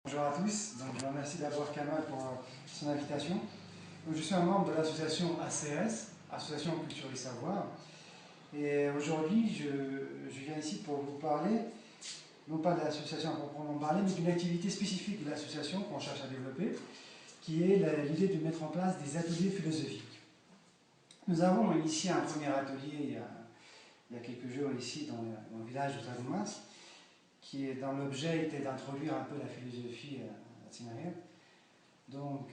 Bonjour à tous, donc, je vous remercie d'abord Kamal pour son invitation. Donc, je suis un membre de l'association ACS, Association Culture et Savoir. Et aujourd'hui, je viens ici pour vous parler, non pas de l'association à proprement parler, mais d'une activité spécifique de l'association qu'on cherche à développer, qui est l'idée de mettre en place des ateliers philosophiques. Nous avons initié un premier atelier il y a quelques jours ici dans le village de Tagoumas, qui est dans l'objet était d'introduire un peu la philosophie à Tsinaria. Donc,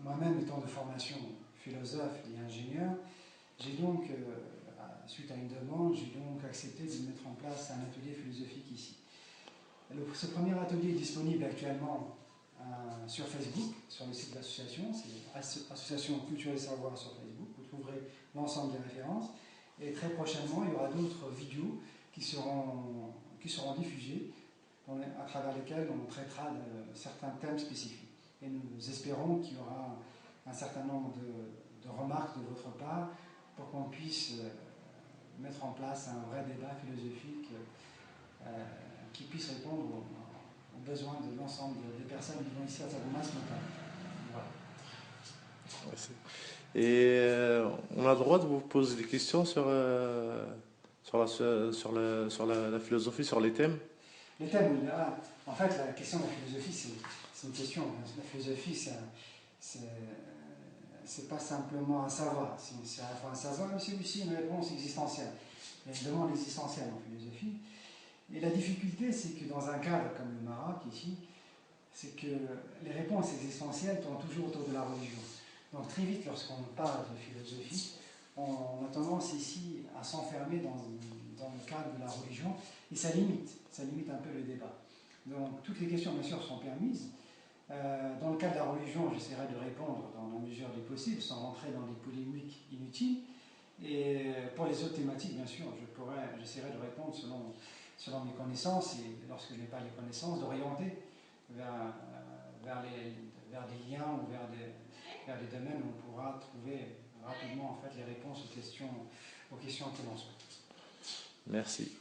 moi-même étant de formation philosophe et ingénieur, j'ai donc, suite à une demande, j'ai donc accepté de mettre en place un atelier philosophique ici. Ce premier atelier est disponible actuellement sur Facebook, sur le site de l'association, c'est Association Culture et Savoir sur Facebook, vous trouverez l'ensemble des références, et très prochainement il y aura d'autres vidéos qui seront diffusées, à travers lesquelles on traitera de certains thèmes spécifiques. Et nous espérons qu'il y aura un certain nombre de remarques de votre part pour qu'on puisse mettre en place un vrai débat philosophique qui puisse répondre aux besoins de l'ensemble des personnes vivant ici à Tagoumas notamment. Voilà. Et on a le droit de vous poser des questions sur la philosophie, sur les thèmes? Les thèmes, oui. En fait, la question de la philosophie, c'est une question. La philosophie, c'est pas simplement un savoir. C'est à la fois un savoir, mais c'est aussi une réponse existentielle. Il y a une demande existentielle en philosophie. Et la difficulté, c'est que dans un cadre comme le Maroc, ici, c'est que les réponses existentielles tournent toujours autour de la religion. Donc très vite, lorsqu'on parle de philosophie, on a tendance ici à s'enfermer dans le cadre de la religion, et ça limite un peu le débat. Donc toutes les questions, bien sûr, sont permises. Dans le cas de la religion, j'essaierai de répondre dans la mesure du possible, sans rentrer dans des polémiques inutiles. Et pour les autres thématiques, bien sûr, j'essaierai de répondre selon mes connaissances, et lorsque je n'ai pas les connaissances, d'orienter vers des liens ou vers des domaines où on pourra trouver rapidement en fait, les réponses aux questions que l'on souhaite. Merci.